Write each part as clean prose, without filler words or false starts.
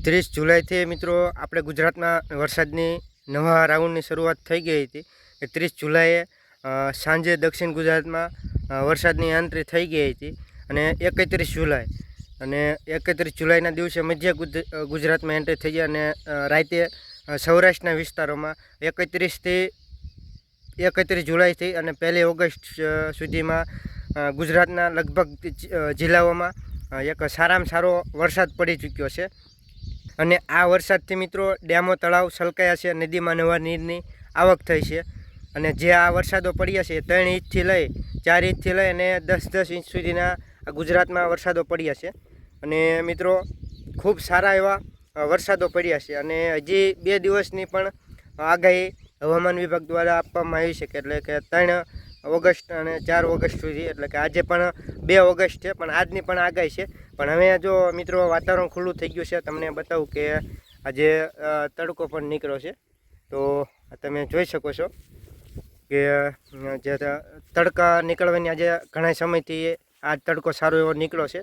30 જુલાઈથી મિત્રો આપણે ગુજરાતમાં વરસાદની નવા રાઉન્ડની શરૂઆત થઈ ગઈ હતી. 30 જુલાઈએ સાંજે દક્ષિણ ગુજરાતમાં વરસાદની એન્ટ્રી થઈ ગઈ હતી અને 31 જુલાઈ અને 31 જુલાઈના દિવસે મધ્ય ગુજરાતમાં એન્ટ્રી થઈ ગઈ અને રાતે સૌરાષ્ટ્રના વિસ્તારોમાં 31 જુલાઈથી અને 1 ઓગસ્ટ સુધીમાં ગુજરાતના લગભગ જિલ્લાઓમાં એક સારામાં સારો વરસાદ પડી ચૂક્યો છે. અને આ વરસાદથી મિત્રો ડેમો તળાવ છલકાયા છે, નદીમાં નવા નીરની આવક થઈ છે. અને જે આ વરસાદો પડ્યા છે 3 ઇંચથી લઈ 4 ઇંચથી લઈ અને 10 ઇંચ સુધીના ગુજરાતમાં વરસાદો પડ્યા છે. અને મિત્રો ખૂબ સારા એવા વરસાદો પડ્યા છે અને હજી 2 દિવસની પણ આગાહી હવામાન વિભાગ દ્વારા આપવામાં આવી છે, એટલે કે 3 ઓગસ્ટ અને 4 ઓગસ્ટ સુધી, એટલે કે આજે પણ 2 ઓગસ્ટ છે પણ આજની પણ આગાહી છે. પણ હવે જો મિત્રો વાતાવરણ ખુલ્લું થઈ ગયું છે, તમને બતાવું કે આજે તડકો પણ નીકળ્યો છે. તો તમે જોઈ શકો છો કે જે તડકા નીકળવાની આજે ઘણા સમયથી આ તડકો સારો એવો નીકળ્યો છે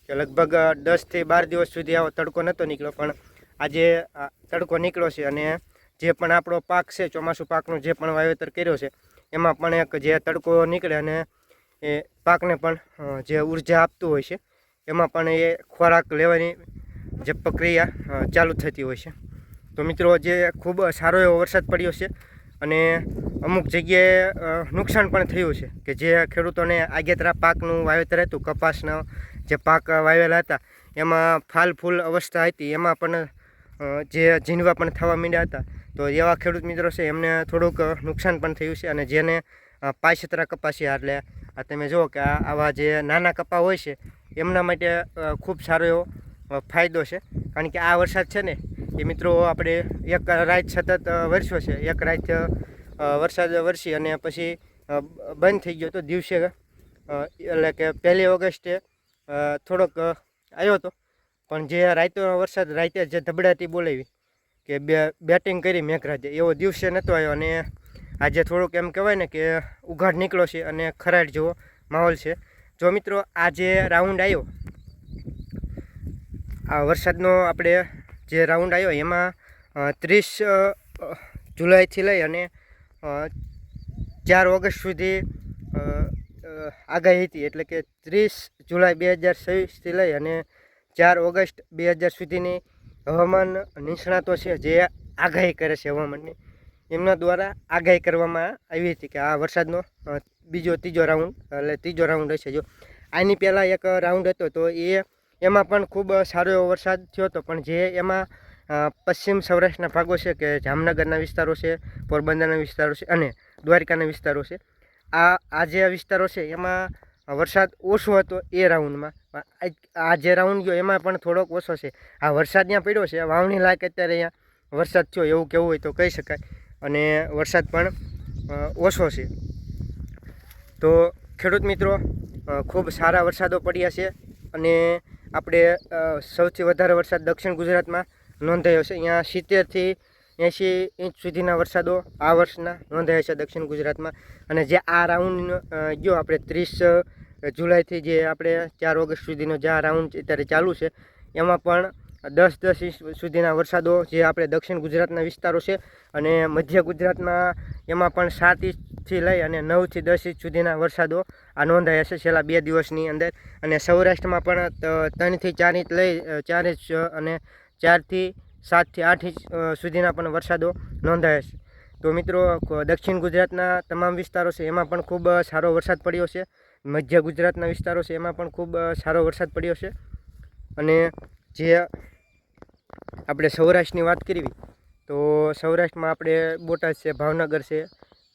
કે લગભગ 10 થી 12 દિવસ સુધી આવો તડકો નહોતો નીકળ્યો, પણ આજે તડકો નીકળ્યો છે. અને જે પણ આપણો પાક છે, ચોમાસું પાકનું જે પણ વાવેતર કર્યો છે એમાં પણ એક જે તડકો નીકળે અને એ પાકને પણ જે ઉર્જા આપતું હોય છે, એમાં પણ એ ખોરાક લેવાની જે પ્રક્રિયા ચાલુ થતી હોય છે. તો મિત્રો જે ખૂબ સારો એવો વરસાદ પડ્યો છે અને અમુક જગ્યાએ નુકસાન પણ થયું છે કે જે ખેડૂતોને આગેતરા પાકનું વાવેતર હતું, કપાસના જે પાક વાવેલા હતા એમાં ફાલ ફૂલ અવસ્થા હતી, એમાં પણ જે જીંડવા પણ થવા માંડ્યા હતા. તો એવા ખેડૂત મિત્રો છે એમને થોડુંક નુકસાન પણ થયું છે. અને જેને પાયસેતરા કપાસિયા, એટલે આ તમે જુઓ કે આવા જે નાના કપા હોય છે એમના માટે ખૂબ સારો એવો ફાયદો છે. કારણ કે આ વરસાદ છે ને એ મિત્રો આપણે એક રાત સતત વરસ્યો છે, એક રાત વરસાદ વરસી અને પછી બંધ થઈ ગયો તો દિવસે, એટલે કે 1 ઓગસ્ટે થોડોક આવ્યો હતો. પણ જે રાતનો વરસાદ, રાતે જે ધબડાટી બોલાવી કે બેટિંગ કરી મેઘરાજે, એવો દિવસે નહોતો આવ્યો. અને આજે થોડુંક એમ કહેવાય ને કે ઉઘાડ નીકળ્યો છે અને ખરાટ જેવો માહોલ છે. જો મિત્રો આ જે રાઉન્ડ આવ્યો, આ વરસાદનો આપણે જે રાઉન્ડ આવ્યો એમાં 30 જુલાઈથી લઈ અને 4 ઓગસ્ટ સુધી આગાહી હતી, એટલે કે 30 જુલાઈ 2023થી લઈ અને 4 ઓગસ્ટ 2000 સુધીની હવામાન નિષ્ણાતો છે જે આગાહી કરે છે હવામાનની, એમના દ્વારા આગાહી કરવામાં આવી હતી કે આ વરસાદનો ત્રીજો રાઉન્ડ, એટલે ત્રીજો રાઉન્ડ હશે. જો આની પહેલાં એક રાઉન્ડ હતો તો એમાં પણ ખૂબ સારો એવો વરસાદ થયો હતો, પણ જે એમાં પશ્ચિમ સૌરાષ્ટ્રના ભાગો છે કે જામનગરના વિસ્તારો છે, પોરબંદરના વિસ્તારો છે અને દ્વારકાના વિસ્તારો છે, આ જે વિસ્તારો છે એમાં વરસાદ ઓછો હતો એ રાઉન્ડમાં. આ જે રાઉન્ડ ગયો એમાં પણ થોડોક ઓછો છે. આ વરસાદ ત્યાં પડ્યો છે, વાવણી લાયક અત્યારે અહીંયા વરસાદ થયો એવું કહેવું હોય તો કહી શકાય. અને વરસાદ પણ ઓછો છે. તો ખેડૂત મિત્રો ખૂબ સારા વરસાદો પડ્યા છે. અને આપણે સૌથી વધારે વરસાદ દક્ષિણ ગુજરાતમાં નોંધાયો છે. અહીંયા 70 થી 80 ઇંચ સુધીના વરસાદો આ વર્ષના નોંધાયા છે દક્ષિણ ગુજરાતમાં. અને જે આ રાઉન્ડ ગયો આપણે 30 જુલાઈથી જે આપણે 4 ઓગસ્ટ સુધીનો જે આ રાઉન્ડ અત્યારે ચાલુ છે એમાં પણ 10 ઇંચ સુધીના વરસાદો જે આપણે દક્ષિણ ગુજરાતના વિસ્તારો છે અને મધ્ય ગુજરાતમાં એમાં પણ 7 ઇંચથી લઈ અને 9 થી 10 ઇંચ સુધીના વરસાદો આ નોંધાયા છે છેલ્લા 2 દિવસની અંદર. અને સૌરાષ્ટ્રમાં પણ 3 થી 4 ઇંચ લઈ 4 ઇંચ અને 4 થી 7 થી 8 ઇંચ સુધીના પણ વરસાદો નોંધાયા છે. તો મિત્રો દક્ષિણ ગુજરાતના તમામ વિસ્તારો છે એમાં પણ ખૂબ સારો વરસાદ પડ્યો છે. મધ્ય ગુજરાતના વિસ્તારો છે એમાં પણ ખૂબ સારો વરસાદ પડ્યો છે. અને જે આપણે સૌરાષ્ટ્રની વાત કરવી તો સૌરાષ્ટ્રમાં આપણે બોટાદ છે, ભાવનગર છે,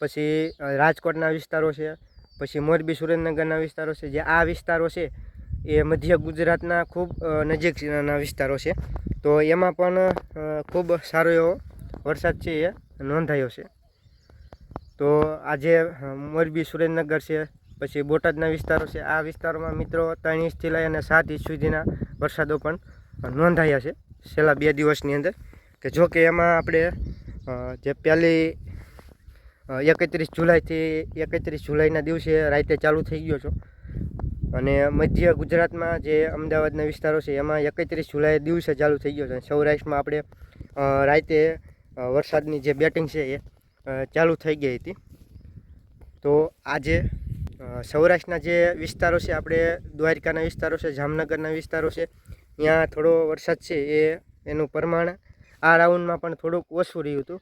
પછી રાજકોટના વિસ્તારો છે, પછી મોરબી સુરેન્દ્રનગરના વિસ્તારો છે. જે આ વિસ્તારો છે એ મધ્ય ગુજરાતના ખૂબ નજીકના વિસ્તારો છે. તો એમાં પણ ખૂબ સારો એવો વરસાદ છે એ નોંધાયો છે. તો આજે મોરબી સુરેન્દ્રનગર છે, પછી બોટાદના વિસ્તારો છે, આ વિસ્તારોમાં મિત્રો 3 ઇંચથી લઈ અને 7 ઇંચ સુધીના વરસાદો પણ નોંધાયા છે છેલ્લા 2 દિવસની અંદર. કે જો કે એમાં આપણે જે 31 જુલાઈથી 31 જુલાઈના દિવસે રાતે ચાલુ થઈ ગયો છો અને મધ્ય ગુજરાતમાં જે અમદાવાદના વિસ્તારો છે એમાં 31 જુલાઈ દિવસે ચાલુ થઈ ગયો છે. સૌરાષ્ટ્રમાં આપણે રાતે વરસાદની જે બેટિંગ છે એ ચાલુ થઈ ગઈ હતી. તો આજે સૌરાષ્ટ્રના જે વિસ્તારો છે, આપણે દ્વારકાના વિસ્તારો છે, જામનગરના વિસ્તારો છે, ત્યાં થોડો વરસાદ છે એનું પ્રમાણ આ રાઉન્ડમાં પણ થોડુંક ઓછું રહ્યું હતું.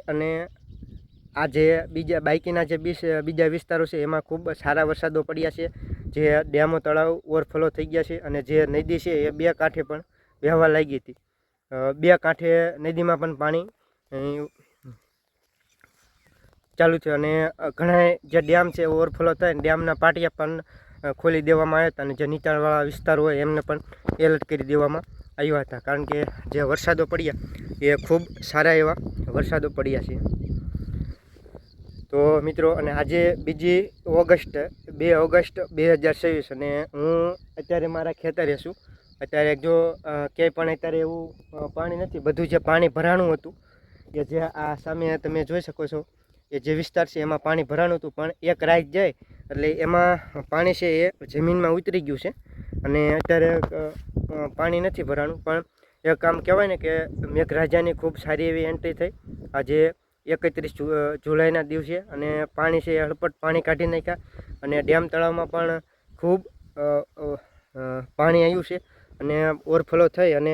અને આ જે બાકીના જે બીજા વિસ્તારો છે એમાં ખૂબ સારા વરસાદો પડ્યા છે. જે ડેમો તળાવ ઓવરફ્લો થઈ ગયા છે અને જે નદી છે એ 2 કાંઠે પણ વહેવા લાગી હતી. 2 કાંઠે નદીમાં પણ પાણી ચાલુ છે અને ઘણા જે ડેમ છે ઓવરફ્લો થાય ડેમના પાટિયા પણ ખોલી દેવામાં આવ્યા હતા અને જે નીચાણવાળા વિસ્તાર હોય એમને પણ એલર્ટ કરી દેવામાં આવ્યા હતા. કારણ કે જે વરસાદો પડ્યા એ ખૂબ સારા એવા વરસાદો પડ્યા છે. તો મિત્રો, અને આજે 2 ઓગસ્ટ 2026 અને હું અત્યારે મારા ખેતરે છું. અત્યારે જો ક્યાંય પણ અત્યારે એવું પાણી નથી. બધું જે પાણી ભરાણું હતું કે જે આ સામે તમે જોઈ શકો છો એ જે વિસ્તાર છે એમાં પાણી ભરાણું હતું, પણ એક રાત જાય એટલે એમાં પાણી છે એ જમીનમાં ઉતરી ગયું છે અને અત્યારે પાણી નથી ભરાણું. પણ એક આમ કહેવાય ને કે મેઘરાજાની ખૂબ સારી એવી એન્ટ્રી થઈ આજે 31 જુલાઈના દિવસે અને પાણી છે એ હળપટ પાણી કાઢી નાખ્યા અને ડેમ તળાવમાં પણ ખૂબ પાણી આવ્યું છે અને ઓવરફ્લો થઈ અને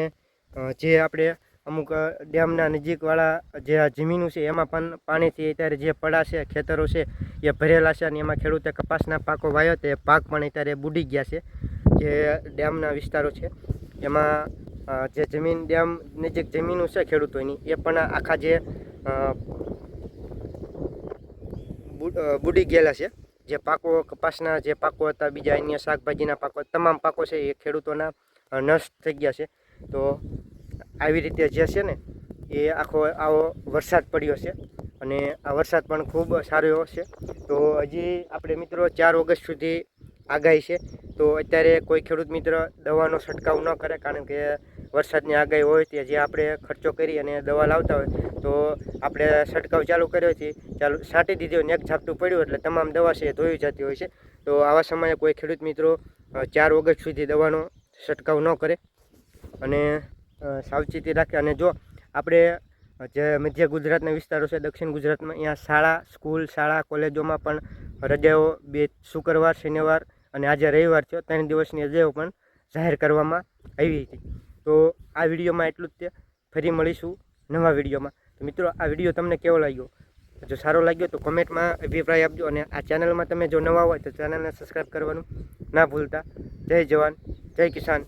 જે આપણે અમુક ડેમના નજીકવાળા જે જમીનો છે એમાં પણ પાણીથી અત્યારે જે પડા છે ખેતરો છે એ ભરેલા છે અને એમાં ખેડૂતે કપાસના પાકો વાવ્યો તે પાક પણ અત્યારે બુડી ગયા છે. જે ડેમના વિસ્તારો છે એમાં જે ડેમ નજીક જમીનો છે ખેડૂતોની એ પણ આખા જે બુડી ગયેલા છે. જે પાકો કપાસના જે પાકો હતા, બીજા અન્ય શાકભાજીના પાકો, તમામ પાકો છે એ ખેડૂતોના નષ્ટ થઈ ગયા છે. તો આવી રીતે જે છે ને એ આવો વરસાદ પડ્યો છે અને આ વરસાદ પણ ખૂબ સારો એવો છે. તો હજી આપણે મિત્રો 4 ઓગસ્ટ સુધી આગાહી છે. તો અત્યારે કોઈ ખેડૂત મિત્ર દવાનો છંટકાવ ન કરે, કારણ કે વરસાદની આગાહી હોય તે જે આપણે ખર્ચો કરી અને દવા લાવતા હોય તો આપણે છંટકાવ ચાલુ કર્યો છે, છાંટી દીધી હોય ને એક ઝાપટું પડ્યું એટલે તમામ દવા છે એ ધોઈ જતી હોય છે. તો આવા સમયે કોઈ ખેડૂત મિત્રો 4 ઓગસ્ટ સુધી દવાનો છંટકાવ ન કરે અને સાવચેતી રાખે. અને જો આપણે જે મધ્ય ગુજરાતના વિસ્તારો છે, દક્ષિણ ગુજરાતમાં, અહીંયા શાળા કોલેજોમાં પણ રજાઓ શુક્રવાર, શનિવાર અને આજે રવિવાર છે, 3 દિવસની રજાઓ પણ જાહેર કરવામાં આવી હતી. તો આ વિડીયોમાં એટલું જ તે. ફરી મળીશું નવા વિડીયોમાં. તો મિત્રો, આ વિડીયો તમને કેવો લાગ્યો? જો સારો લાગ્યો તો કોમેન્ટમાં અભિપ્રાય આપજો અને આ ચેનલમાં તમે જો નવા હોય તો ચેનલને સબસ્ક્રાઈબ કરવાનું ના ભૂલતા. જય જવાન, જય કિસાન.